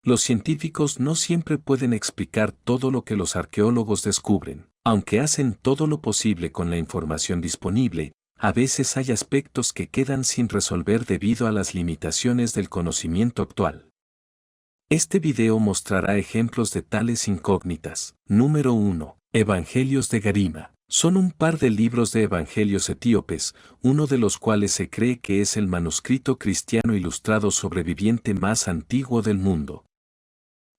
Los científicos no siempre pueden explicar todo lo que los arqueólogos descubren. Aunque hacen todo lo posible con la información disponible, a veces hay aspectos que quedan sin resolver debido a las limitaciones del conocimiento actual. Este video mostrará ejemplos de tales incógnitas. Número 1. Evangelios de Garima. Son un par de libros de evangelios etíopes, uno de los cuales se cree que es el manuscrito cristiano ilustrado sobreviviente más antiguo del mundo.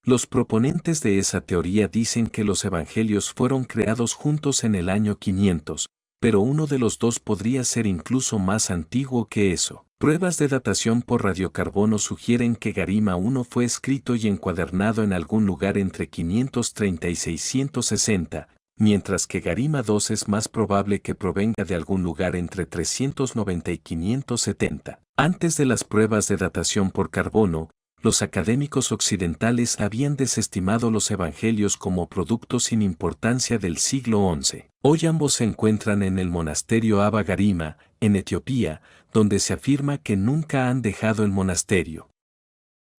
Los proponentes de esa teoría dicen que los evangelios fueron creados juntos en el año 500, pero uno de los dos podría ser incluso más antiguo que eso. Pruebas de datación por radiocarbono sugieren que Garima I fue escrito y encuadernado en algún lugar entre 530 y 660, mientras que Garima II es más probable que provenga de algún lugar entre 390 y 570. Antes de las pruebas de datación por carbono, los académicos occidentales habían desestimado los evangelios como productos sin importancia del siglo XI. Hoy ambos se encuentran en el monasterio Abba Garima, en Etiopía, donde se afirma que nunca han dejado el monasterio.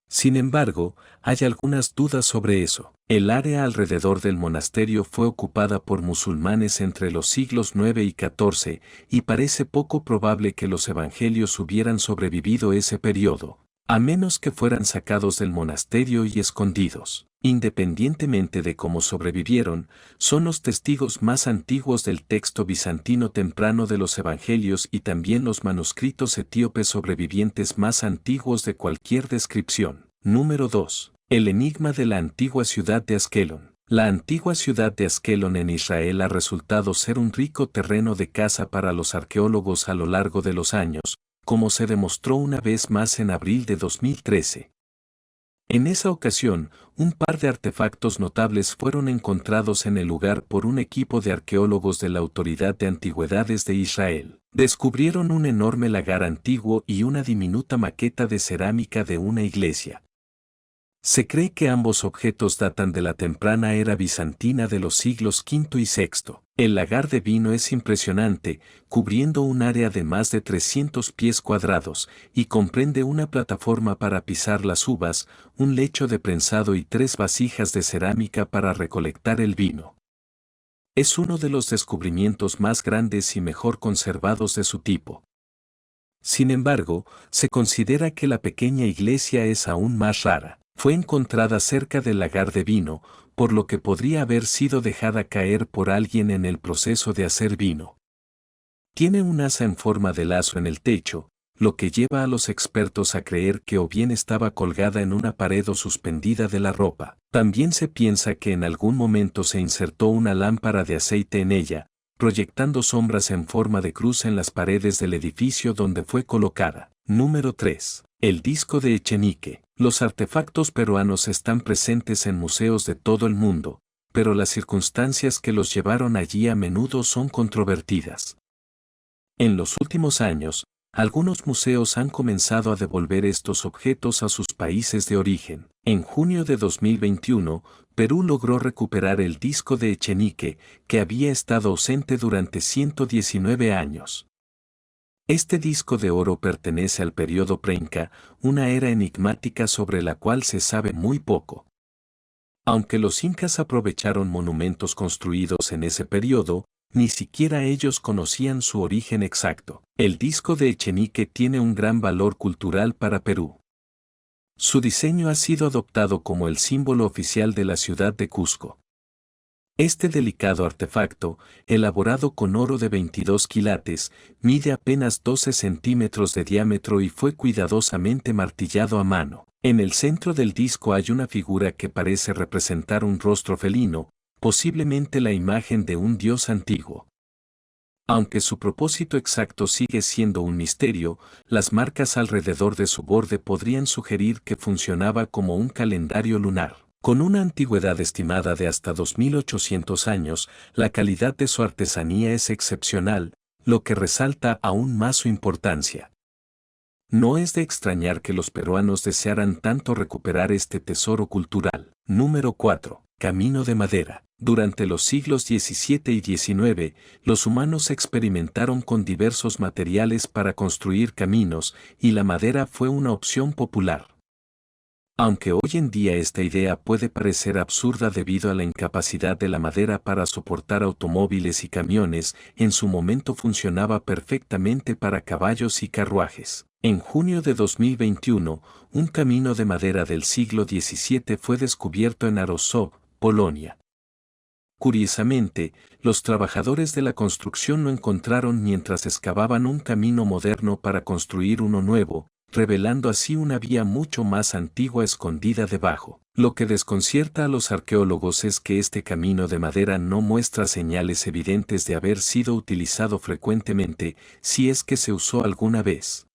Sin embargo, hay algunas dudas sobre eso. El área alrededor del monasterio fue ocupada por musulmanes entre los siglos IX y XIV, y parece poco probable que los evangelios hubieran sobrevivido ese periodo, a menos que fueran sacados del monasterio y escondidos. Independientemente de cómo sobrevivieron, son los testigos más antiguos del texto bizantino temprano de los evangelios y también los manuscritos etíopes sobrevivientes más antiguos de cualquier descripción. Número 2. El enigma de la antigua ciudad de Askelon. La antigua ciudad de Askelon en Israel ha resultado ser un rico terreno de caza para los arqueólogos a lo largo de los años, como se demostró una vez más en abril de 2013. En esa ocasión, un par de artefactos notables fueron encontrados en el lugar por un equipo de arqueólogos de la Autoridad de Antigüedades de Israel. Descubrieron un enorme lagar antiguo y una diminuta maqueta de cerámica de una iglesia. Se cree que ambos objetos datan de la temprana era bizantina de los siglos V y VI. El lagar de vino es impresionante, cubriendo un área de más de 300 pies cuadrados, y comprende una plataforma para pisar las uvas, un lecho de prensado y 3 vasijas de cerámica para recolectar el vino. Es uno de los descubrimientos más grandes y mejor conservados de su tipo. Sin embargo, se considera que la pequeña iglesia es aún más rara. Fue encontrada cerca del lagar de vino, por lo que podría haber sido dejada caer por alguien en el proceso de hacer vino. Tiene un asa en forma de lazo en el techo, lo que lleva a los expertos a creer que o bien estaba colgada en una pared o suspendida de la ropa. También se piensa que en algún momento se insertó una lámpara de aceite en ella, proyectando sombras en forma de cruz en las paredes del edificio donde fue colocada. Número 3. El disco de Echenique. Los artefactos peruanos están presentes en museos de todo el mundo, pero las circunstancias que los llevaron allí a menudo son controvertidas. En los últimos años, algunos museos han comenzado a devolver estos objetos a sus países de origen. En junio de 2021, Perú logró recuperar el disco de Echenique, que había estado ausente durante 119 años. Este disco de oro pertenece al periodo preinca, una era enigmática sobre la cual se sabe muy poco. Aunque los incas aprovecharon monumentos construidos en ese periodo, ni siquiera ellos conocían su origen exacto. El disco de Echenique tiene un gran valor cultural para Perú. Su diseño ha sido adoptado como el símbolo oficial de la ciudad de Cusco. Este delicado artefacto, elaborado con oro de 22 quilates, mide apenas 12 centímetros de diámetro y fue cuidadosamente martillado a mano. En el centro del disco hay una figura que parece representar un rostro felino, posiblemente la imagen de un dios antiguo. Aunque su propósito exacto sigue siendo un misterio, las marcas alrededor de su borde podrían sugerir que funcionaba como un calendario lunar. Con una antigüedad estimada de hasta 2800 años, la calidad de su artesanía es excepcional, lo que resalta aún más su importancia. No es de extrañar que los peruanos desearan tanto recuperar este tesoro cultural. Número 4. Camino de madera. Durante los siglos XVII y XIX, los humanos experimentaron con diversos materiales para construir caminos, y la madera fue una opción popular. Aunque hoy en día esta idea puede parecer absurda debido a la incapacidad de la madera para soportar automóviles y camiones, en su momento funcionaba perfectamente para caballos y carruajes. En junio de 2021, un camino de madera del siglo XVII fue descubierto en Arosów, Polonia. Curiosamente, los trabajadores de la construcción lo encontraron mientras excavaban un camino moderno para construir uno nuevo, revelando así una vía mucho más antigua escondida debajo. Lo que desconcierta a los arqueólogos es que este camino de madera no muestra señales evidentes de haber sido utilizado frecuentemente, si es que se usó alguna vez.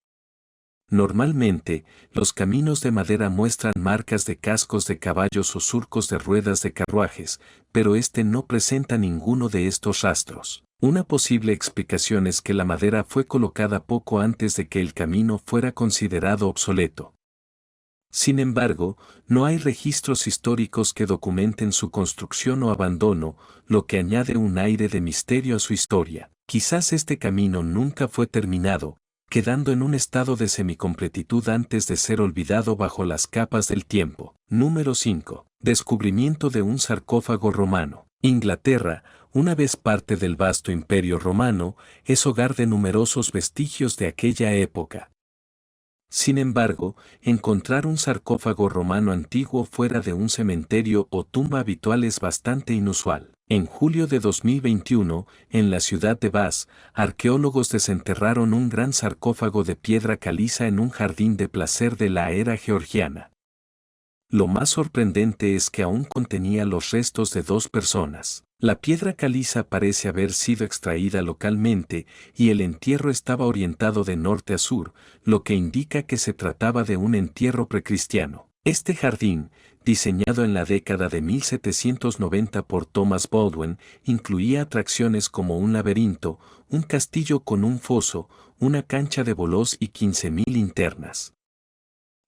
Normalmente, los caminos de madera muestran marcas de cascos de caballos o surcos de ruedas de carruajes, pero este no presenta ninguno de estos rastros. Una posible explicación es que la madera fue colocada poco antes de que el camino fuera considerado obsoleto. Sin embargo, no hay registros históricos que documenten su construcción o abandono, lo que añade un aire de misterio a su historia. Quizás este camino nunca fue terminado, quedando en un estado de semicompletitud antes de ser olvidado bajo las capas del tiempo. Número 5. Descubrimiento de un sarcófago romano. Inglaterra, una vez parte del vasto imperio romano, es hogar de numerosos vestigios de aquella época. Sin embargo, encontrar un sarcófago romano antiguo fuera de un cementerio o tumba habitual es bastante inusual. En julio de 2021, en la ciudad de Vas, arqueólogos desenterraron un gran sarcófago de piedra caliza en un jardín de placer de la era georgiana. Lo más sorprendente es que aún contenía los restos de 2 personas. La piedra caliza parece haber sido extraída localmente y el entierro estaba orientado de norte a sur, lo que indica que se trataba de un entierro precristiano. Este jardín, diseñado en la década de 1790 por Thomas Baldwin, incluía atracciones como un laberinto, un castillo con un foso, una cancha de bolos y 15.000 linternas.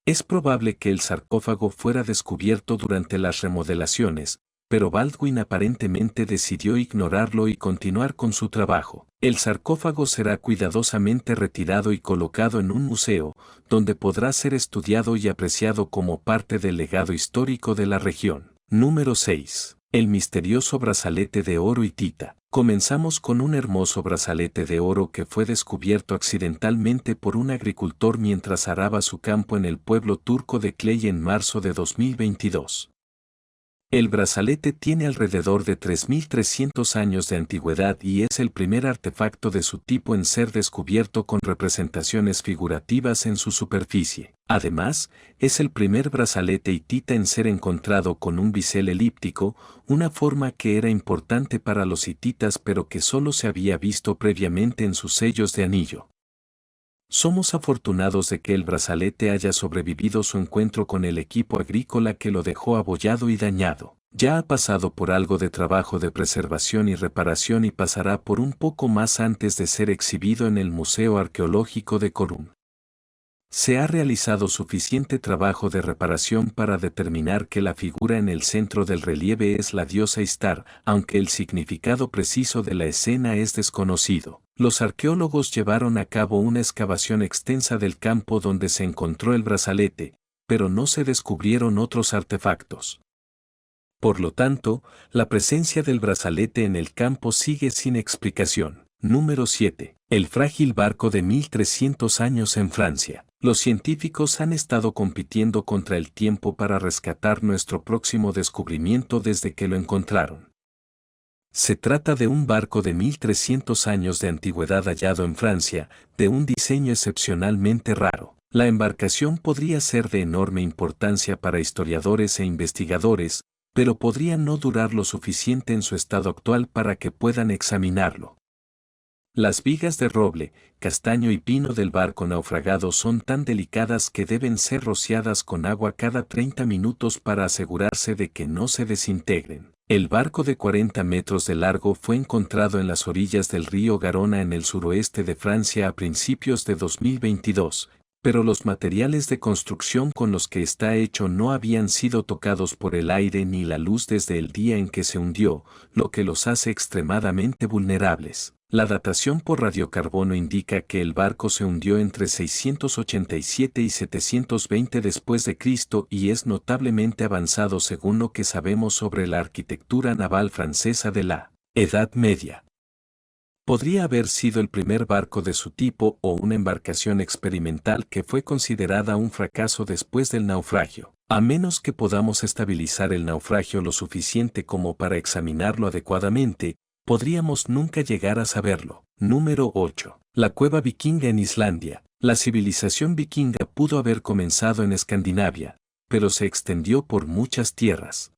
Es probable que el sarcófago fuera descubierto durante las remodelaciones, pero Baldwin aparentemente decidió ignorarlo y continuar con su trabajo. El sarcófago será cuidadosamente retirado y colocado en un museo, donde podrá ser estudiado y apreciado como parte del legado histórico de la región. Número 6. El misterioso brazalete de oro hitita. Comenzamos con un hermoso brazalete de oro que fue descubierto accidentalmente por un agricultor mientras araba su campo en el pueblo turco de Clay en marzo de 2022. El brazalete tiene alrededor de 3.300 años de antigüedad y es el primer artefacto de su tipo en ser descubierto con representaciones figurativas en su superficie. Además, es el primer brazalete hitita en ser encontrado con un bisel elíptico, una forma que era importante para los hititas pero que solo se había visto previamente en sus sellos de anillo. Somos afortunados de que el brazalete haya sobrevivido su encuentro con el equipo agrícola que lo dejó abollado y dañado. Ya ha pasado por algo de trabajo de preservación y reparación y pasará por un poco más antes de ser exhibido en el Museo Arqueológico de Corún. Se ha realizado suficiente trabajo de reparación para determinar que la figura en el centro del relieve es la diosa Istar, aunque el significado preciso de la escena es desconocido. Los arqueólogos llevaron a cabo una excavación extensa del campo donde se encontró el brazalete, pero no se descubrieron otros artefactos. Por lo tanto, la presencia del brazalete en el campo sigue sin explicación. Número 7. El frágil barco de 1300 años en Francia. Los científicos han estado compitiendo contra el tiempo para rescatar nuestro próximo descubrimiento desde que lo encontraron. Se trata de un barco de 1300 años de antigüedad hallado en Francia, de un diseño excepcionalmente raro. La embarcación podría ser de enorme importancia para historiadores e investigadores, pero podría no durar lo suficiente en su estado actual para que puedan examinarlo. Las vigas de roble, castaño y pino del barco naufragado son tan delicadas que deben ser rociadas con agua cada 30 minutos para asegurarse de que no se desintegren. El barco de 40 metros de largo fue encontrado en las orillas del río Garona en el suroeste de Francia a principios de 2022, pero los materiales de construcción con los que está hecho no habían sido tocados por el aire ni la luz desde el día en que se hundió, lo que los hace extremadamente vulnerables. La datación por radiocarbono indica que el barco se hundió entre 687 y 720 después de Cristo y es notablemente avanzado según lo que sabemos sobre la arquitectura naval francesa de la Edad Media. Podría haber sido el primer barco de su tipo o una embarcación experimental que fue considerada un fracaso después del naufragio. A menos que podamos estabilizar el naufragio lo suficiente como para examinarlo adecuadamente, podríamos nunca llegar a saberlo. Número 8. La cueva vikinga en Islandia. La civilización vikinga pudo haber comenzado en Escandinavia, pero se extendió por muchas tierras.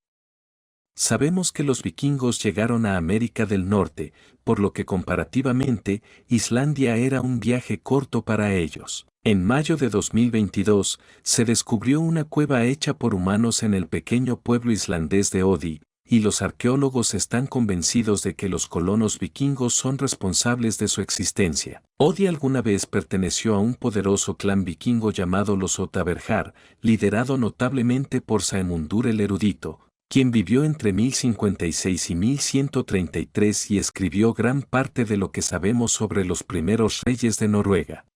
Sabemos que los vikingos llegaron a América del Norte, por lo que comparativamente, Islandia era un viaje corto para ellos. En mayo de 2022, se descubrió una cueva hecha por humanos en el pequeño pueblo islandés de Oddi, y los arqueólogos están convencidos de que los colonos vikingos son responsables de su existencia. Oddi alguna vez perteneció a un poderoso clan vikingo llamado los Otaverjar, liderado notablemente por Saemundur el erudito, quien vivió entre 1056 y 1133 y escribió gran parte de lo que sabemos sobre los primeros reyes de Noruega.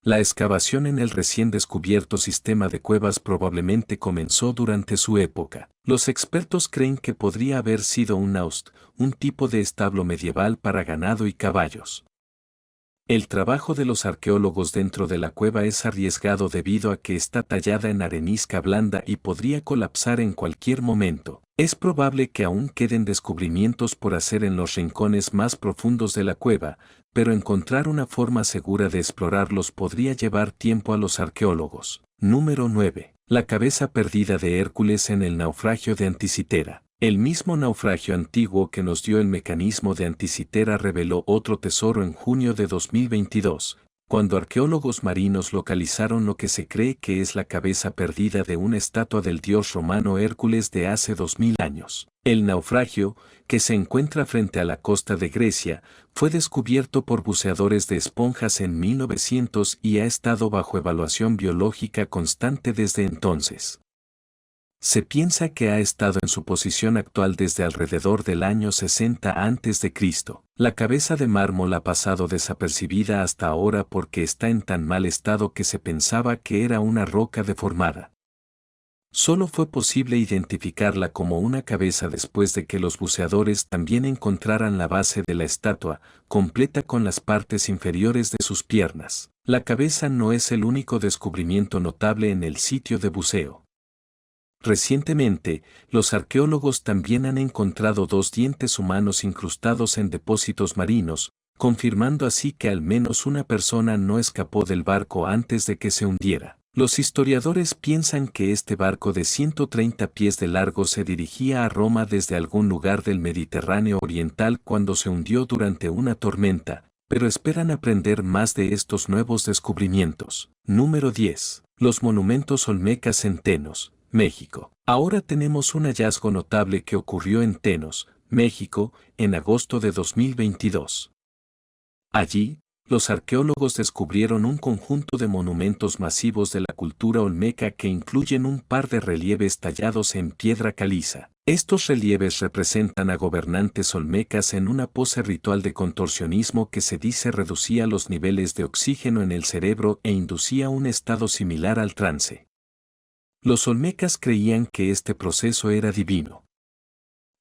La excavación en el recién descubierto sistema de cuevas probablemente comenzó durante su época. Los expertos creen que podría haber sido un naust, un tipo de establo medieval para ganado y caballos. El trabajo de los arqueólogos dentro de la cueva es arriesgado debido a que está tallada en arenisca blanda y podría colapsar en cualquier momento. Es probable que aún queden descubrimientos por hacer en los rincones más profundos de la cueva, pero encontrar una forma segura de explorarlos podría llevar tiempo a los arqueólogos. Número 9. La cabeza perdida de Hércules en el naufragio de Anticitera. El mismo naufragio antiguo que nos dio el mecanismo de Anticitera reveló otro tesoro en junio de 2022, cuando arqueólogos marinos localizaron lo que se cree que es la cabeza perdida de una estatua del dios romano Hércules de hace 2000 años. El naufragio, que se encuentra frente a la costa de Grecia, fue descubierto por buceadores de esponjas en 1900 y ha estado bajo evaluación biológica constante desde entonces. Se piensa que ha estado en su posición actual desde alrededor del año 60 a.C. La cabeza de mármol ha pasado desapercibida hasta ahora porque está en tan mal estado que se pensaba que era una roca deformada. Solo fue posible identificarla como una cabeza después de que los buceadores también encontraran la base de la estatua, completa con las partes inferiores de sus piernas. La cabeza no es el único descubrimiento notable en el sitio de buceo. Recientemente, los arqueólogos también han encontrado 2 dientes humanos incrustados en depósitos marinos, confirmando así que al menos una persona no escapó del barco antes de que se hundiera. Los historiadores piensan que este barco de 130 pies de largo se dirigía a Roma desde algún lugar del Mediterráneo Oriental cuando se hundió durante una tormenta, pero esperan aprender más de estos nuevos descubrimientos. Número 10. Los monumentos olmecas en Tenos, México. Ahora tenemos un hallazgo notable que ocurrió en Tenos, México, en agosto de 2022. Allí, los arqueólogos descubrieron un conjunto de monumentos masivos de la cultura olmeca que incluyen un par de relieves tallados en piedra caliza. Estos relieves representan a gobernantes olmecas en una pose ritual de contorsionismo que se dice reducía los niveles de oxígeno en el cerebro e inducía un estado similar al trance. Los olmecas creían que este proceso era divino.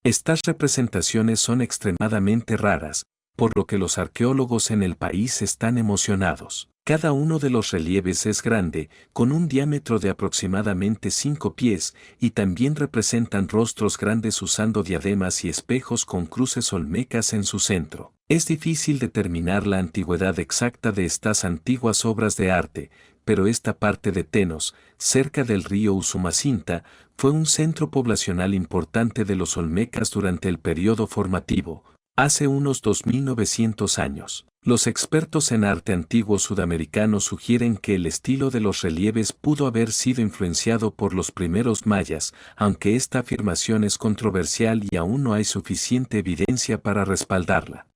Estas representaciones son extremadamente raras, por lo que los arqueólogos en el país están emocionados. Cada uno de los relieves es grande, con un diámetro de aproximadamente 5 pies, y también representan rostros grandes usando diademas y espejos con cruces olmecas en su centro. Es difícil determinar la antigüedad exacta de estas antiguas obras de arte, pero esta parte de Tenos, cerca del río Usumacinta, fue un centro poblacional importante de los olmecas durante el periodo formativo, hace unos 2900 años. Los expertos en arte antiguo sudamericano sugieren que el estilo de los relieves pudo haber sido influenciado por los primeros mayas, aunque esta afirmación es controversial y aún no hay suficiente evidencia para respaldarla.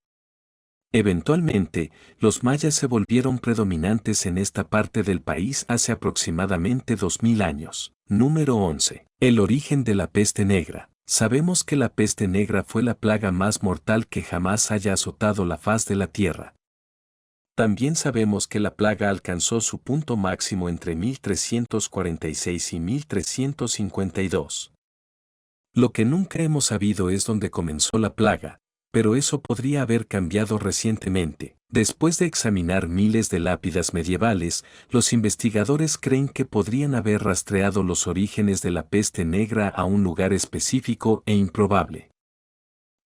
Eventualmente, los mayas se volvieron predominantes en esta parte del país hace aproximadamente 2000 años. Número 11. El origen de la peste negra. Sabemos que la peste negra fue la plaga más mortal que jamás haya azotado la faz de la tierra. También sabemos que la plaga alcanzó su punto máximo entre 1346 y 1352. Lo que nunca hemos sabido es dónde comenzó la plaga, pero eso podría haber cambiado recientemente. Después de examinar miles de lápidas medievales, los investigadores creen que podrían haber rastreado los orígenes de la peste negra a un lugar específico e improbable.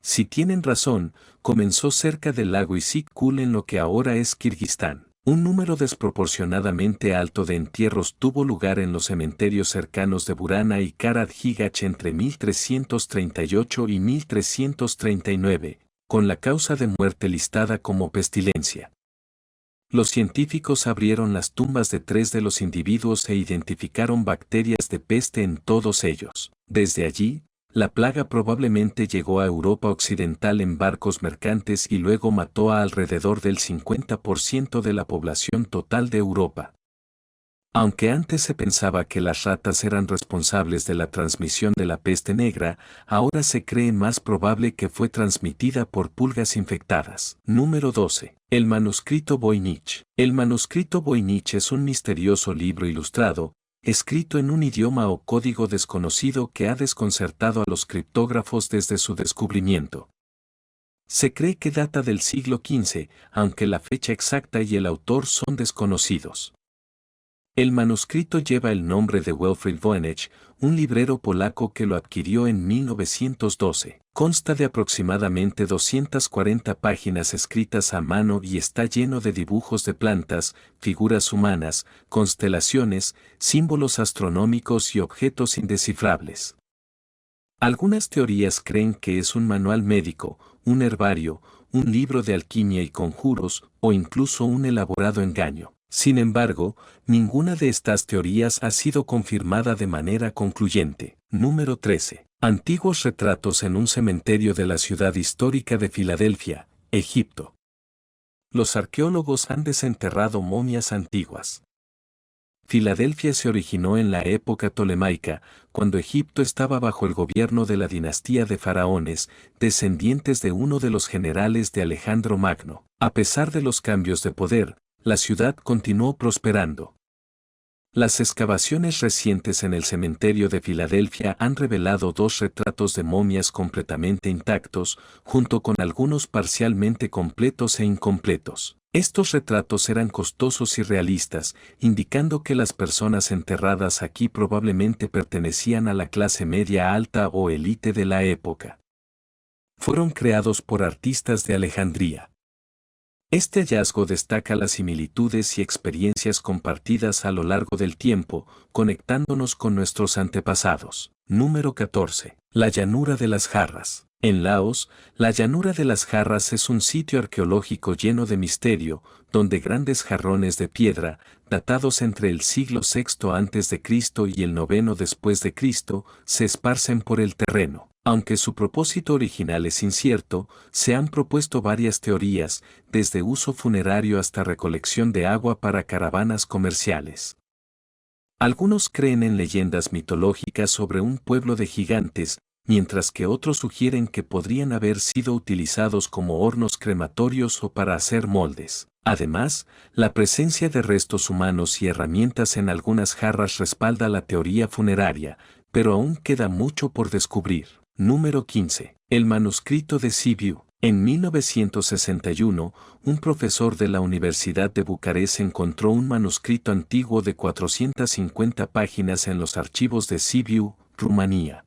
Si tienen razón, comenzó cerca del lago Issyk-Kul en lo que ahora es Kirguistán. Un número desproporcionadamente alto de entierros tuvo lugar en los cementerios cercanos de Burana y Karadhigach entre 1338 y 1339, con la causa de muerte listada como pestilencia. Los científicos abrieron las tumbas de 3 de los individuos e identificaron bacterias de peste en todos ellos. Desde allí, la plaga probablemente llegó a Europa Occidental en barcos mercantes y luego mató a alrededor del 50% de la población total de Europa. Aunque antes se pensaba que las ratas eran responsables de la transmisión de la peste negra, ahora se cree más probable que fue transmitida por pulgas infectadas. Número 12. El manuscrito Voynich. El manuscrito Voynich es un misterioso libro ilustrado, escrito en un idioma o código desconocido que ha desconcertado a los criptógrafos desde su descubrimiento. Se cree que data del siglo XV, aunque la fecha exacta y el autor son desconocidos. El manuscrito lleva el nombre de Wilfrid Voynich, un librero polaco que lo adquirió en 1912. Consta de aproximadamente 240 páginas escritas a mano y está lleno de dibujos de plantas, figuras humanas, constelaciones, símbolos astronómicos y objetos indescifrables. Algunas teorías creen que es un manual médico, un herbario, un libro de alquimia y conjuros, o incluso un elaborado engaño. Sin embargo, ninguna de estas teorías ha sido confirmada de manera concluyente. Número 13. Antiguos retratos en un cementerio de la ciudad histórica de Filadelfia, Egipto. Los arqueólogos han desenterrado momias antiguas. Filadelfia se originó en la época tolemaica, cuando Egipto estaba bajo el gobierno de la dinastía de faraones, descendientes de uno de los generales de Alejandro Magno. A pesar de los cambios de poder, la ciudad continuó prosperando. Las excavaciones recientes en el cementerio de Filadelfia han revelado 2 retratos de momias completamente intactos, junto con algunos parcialmente completos e incompletos. Estos retratos eran costosos y realistas, indicando que las personas enterradas aquí probablemente pertenecían a la clase media alta o élite de la época. Fueron creados por artistas de Alejandría. Este hallazgo destaca las similitudes y experiencias compartidas a lo largo del tiempo, conectándonos con nuestros antepasados. Número 14. La llanura de las jarras. En Laos, la llanura de las jarras es un sitio arqueológico lleno de misterio, donde grandes jarrones de piedra, datados entre el siglo VI a.C. y el IX después de Cristo, se esparcen por el terreno. Aunque su propósito original es incierto, se han propuesto varias teorías, desde uso funerario hasta recolección de agua para caravanas comerciales. Algunos creen en leyendas mitológicas sobre un pueblo de gigantes, mientras que otros sugieren que podrían haber sido utilizados como hornos crematorios o para hacer moldes. Además, la presencia de restos humanos y herramientas en algunas jarras respalda la teoría funeraria, pero aún queda mucho por descubrir. Número 15. El manuscrito de Sibiu. En 1961, un profesor de la Universidad de Bucarest encontró un manuscrito antiguo de 450 páginas en los archivos de Sibiu, Rumanía.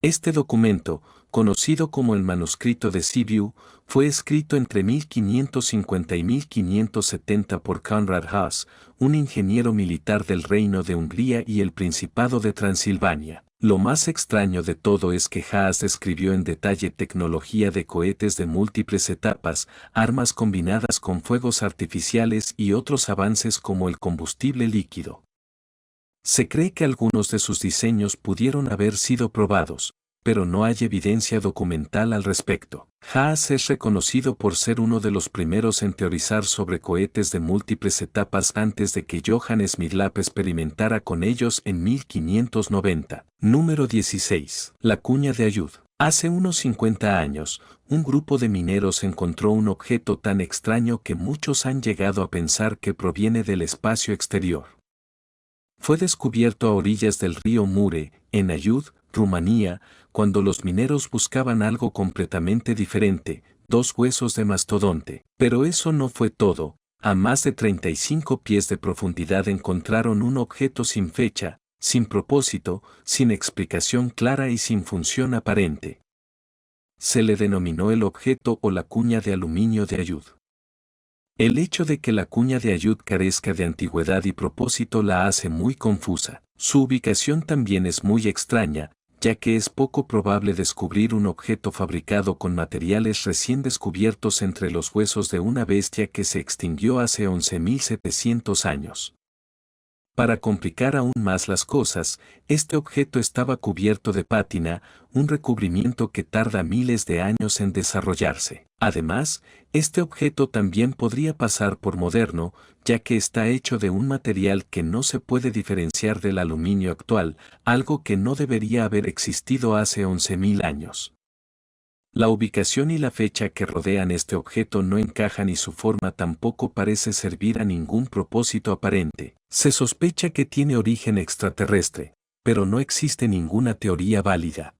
Este documento, conocido como el manuscrito de Sibiu, fue escrito entre 1550 y 1570 por Konrad Haas, un ingeniero militar del Reino de Hungría y el Principado de Transilvania. Lo más extraño de todo es que Haas describió en detalle tecnología de cohetes de múltiples etapas, armas combinadas con fuegos artificiales y otros avances como el combustible líquido. Se cree que algunos de sus diseños pudieron haber sido probados, pero no hay evidencia documental al respecto. Haas es reconocido por ser uno de los primeros en teorizar sobre cohetes de múltiples etapas antes de que Johann Smirnov experimentara con ellos en 1590. Número 16. La cuña de Ayud. Hace unos 50 años, un grupo de mineros encontró un objeto tan extraño que muchos han llegado a pensar que proviene del espacio exterior. Fue descubierto a orillas del río Mure, en Ayud, Rumanía, cuando los mineros buscaban algo completamente diferente, 2 huesos de mastodonte. Pero eso no fue todo. A más de 35 pies de profundidad encontraron un objeto sin fecha, sin propósito, sin explicación clara y sin función aparente. Se le denominó el objeto o la cuña de aluminio de Ayud. El hecho de que la cuña de Ayud carezca de antigüedad y propósito la hace muy confusa. Su ubicación también es muy extraña, ya que es poco probable descubrir un objeto fabricado con materiales recién descubiertos entre los huesos de una bestia que se extinguió hace 11.700 años. Para complicar aún más las cosas, este objeto estaba cubierto de pátina, un recubrimiento que tarda miles de años en desarrollarse. Además, este objeto también podría pasar por moderno, ya que está hecho de un material que no se puede diferenciar del aluminio actual, algo que no debería haber existido hace 11.000 años. La ubicación y la fecha que rodean este objeto no encajan y su forma tampoco parece servir a ningún propósito aparente. Se sospecha que tiene origen extraterrestre, pero no existe ninguna teoría válida.